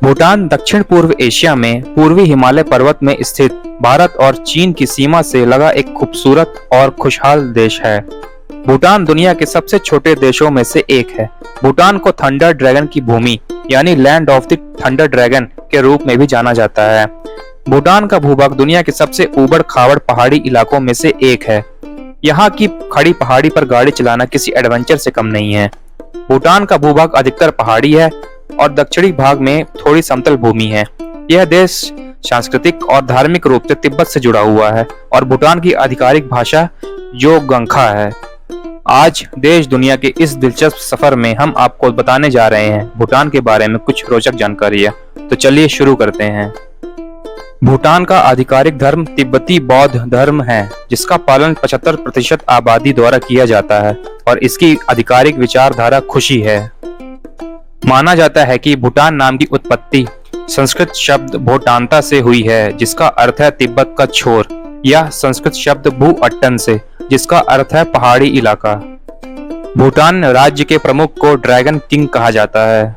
भूटान दक्षिण पूर्व एशिया में पूर्वी हिमालय पर्वत में स्थित भारत और चीन की सीमा से लगा एक खूबसूरत और खुशहाल देश है। भूटान दुनिया के सबसे छोटे देशों में से एक है। भूटान को थंडर ड्रैगन की भूमि यानी land of the thunder dragon के रूप में भी जाना जाता है। भूटान का भूभाग दुनिया के सबसे ऊबड़ खाबड़ पहाड़ी इलाकों में से एक है। यहाँ की खड़ी पहाड़ी पर गाड़ी चलाना किसी एडवेंचर से कम नहीं है। भूटान का भूभाग अधिकतर पहाड़ी है और दक्षिणी भाग में थोड़ी समतल भूमि है। यह देश सांस्कृतिक और धार्मिक रूप से तिब्बत से जुड़ा हुआ है और भूटान की आधिकारिक भाषा योगंखा है। आज देश दुनिया के इस दिलचस्प सफर में हम आपको बताने जा रहे हैं भूटान के बारे में कुछ रोचक जानकारियां। तो चलिए शुरू करते हैं। भूटान का आधिकारिक धर्म तिब्बती बौद्ध धर्म है, जिसका पालन 75% आबादी द्वारा किया जाता है और इसकी आधिकारिक विचारधारा खुशी है। माना जाता है कि भूटान नाम की उत्पत्ति संस्कृत शब्द भूटानता से हुई है, जिसका अर्थ है तिब्बत का छोर, या संस्कृत शब्द भू अट्टन से, जिसका अर्थ है पहाड़ी इलाका। भूटान राज्य के प्रमुख को ड्रैगन किंग कहा जाता है।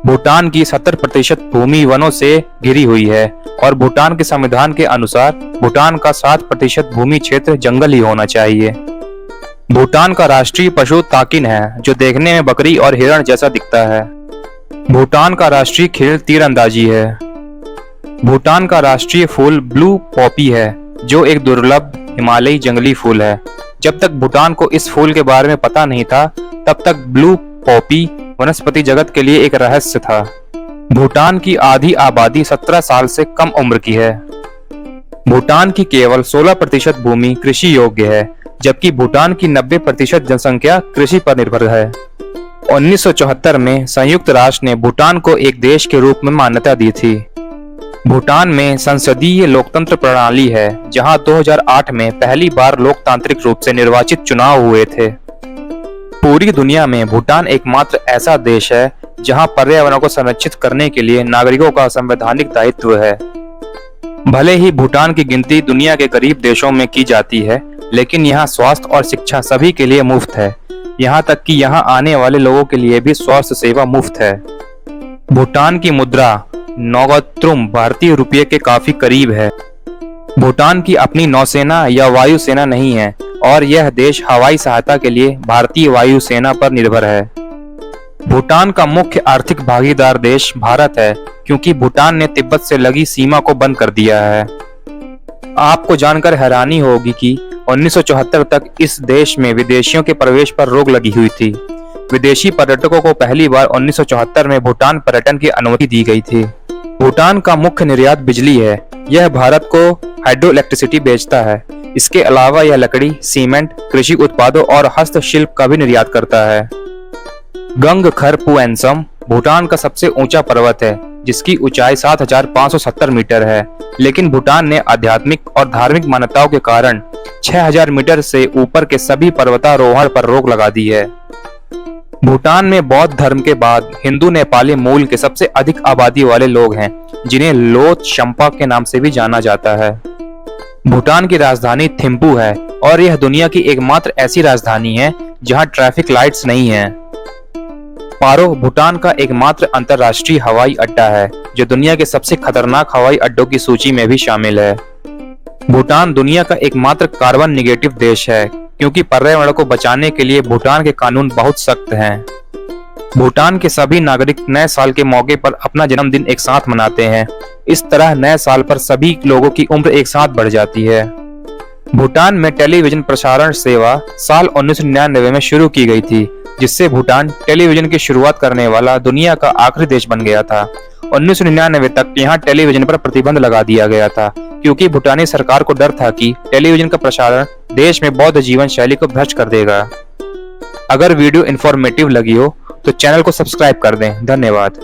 भूटान की 70% भूमि वनों से घिरी हुई है और भूटान के संविधान के अनुसार भूटान का 7% भूमि क्षेत्र जंगल ही होना चाहिए। भूटान का राष्ट्रीय पशु ताकिन है, जो देखने में बकरी और हिरण जैसा दिखता है। भूटान का राष्ट्रीय खेल तीरंदाजी है। भूटान का राष्ट्रीय फूल ब्लू पॉपी है, जो एक दुर्लभ हिमालयी जंगली फूल है। जब तक भूटान को इस फूल के बारे में पता नहीं था, तब तक ब्लू पॉपी वनस्पति जगत के लिए एक रहस्य था। भूटान की आधी आबादी 17 साल से कम उम्र की है। भूटान की केवल 16% भूमि कृषि योग्य है, जबकि भूटान की 90% जनसंख्या कृषि पर निर्भर है। 1974 में संयुक्त राष्ट्र ने भूटान को एक देश के रूप में मान्यता दी थी। भूटान में संसदीय लोकतंत्र प्रणाली है, जहां 2008 में पहली बार लोकतांत्रिक रूप से निर्वाचित चुनाव हुए थे। पूरी दुनिया में भूटान एकमात्र ऐसा देश है जहां पर्यावरण को संरक्षित करने के लिए नागरिकों का संवैधानिक दायित्व है। भले ही भूटान की गिनती दुनिया के गरीब देशों में की जाती है, लेकिन यहाँ स्वास्थ्य और शिक्षा सभी के लिए मुफ्त है। यहाँ तक कि यहाँ आने वाले लोगों के लिए भी स्वास्थ्य सेवा मुफ्त है। भूटान की मुद्रा नोगात्रुम भारतीय रुपये के काफी करीब है। भूटान की अपनी नौसेना या वायुसेना नहीं है और यह देश हवाई सहायता के लिए भारतीय वायुसेना पर निर्भर है। भूटान का मुख्य आर्थिक भागीदार देश भारत है, क्योंकि भूटान ने तिब्बत से लगी सीमा को बंद कर दिया है। आपको जानकर हैरानी होगी कि 1974 तक इस देश में विदेशियों के प्रवेश पर रोक लगी हुई थी। विदेशी पर्यटकों को पहली बार 1974 में भूटान पर्यटन की अनुमति दी गई थी। भूटान का मुख्य निर्यात बिजली है। यह भारत को हाइड्रो इलेक्ट्रिसिटी बेचता है। इसके अलावा यह लकड़ी, सीमेंट, कृषि उत्पादों और हस्तशिल्प का भी निर्यात करता है। गंगखर-पुएंसम भूटान का सबसे ऊंचा पर्वत है, जिसकी ऊंचाई 7570 मीटर है, लेकिन भूटान ने आध्यात्मिक और धार्मिक मान्यताओं के कारण 6000 मीटर से ऊपर के सभी पर्वतारोहण पर रोक लगा दी है। भूटान में बौद्ध धर्म के बाद हिंदू नेपाली मूल के सबसे अधिक आबादी वाले लोग हैं, जिन्हें लोत शंपा के नाम से भी जाना जाता है। भूटान की राजधानी थिम्पू है और यह दुनिया की एकमात्र ऐसी राजधानी है जहां ट्रैफिक लाइट्स नहीं है। पारो भूटान का एकमात्र अंतर्राष्ट्रीय हवाई अड्डा है, जो दुनिया के सबसे खतरनाक हवाई अड्डों की सूची में भी शामिल है। भूटान दुनिया का एकमात्र कार्बन निगेटिव देश है, क्योंकि पर्यावरण को बचाने के लिए भूटान के कानून बहुत सख्त हैं। भूटान के सभी नागरिक नए साल के मौके पर अपना जन्मदिन एक साथ मनाते हैं। इस तरह नए साल पर सभी लोगों की उम्र एक साथ बढ़ जाती है। भूटान में टेलीविजन प्रसारण सेवा साल 1999 में शुरू की गई थी, जिससे भूटान टेलीविजन की शुरुआत करने वाला दुनिया का आखिरी देश बन गया था। 1999 तक यहाँ टेलीविजन पर प्रतिबंध लगा दिया गया था, क्योंकि भूटानी सरकार को डर था कि टेलीविजन का प्रसारण देश में बौद्ध जीवन शैली को भ्रष्ट कर देगा। अगर वीडियो इंफॉर्मेटिव लगी हो तो चैनल को सब्सक्राइब कर दें। धन्यवाद।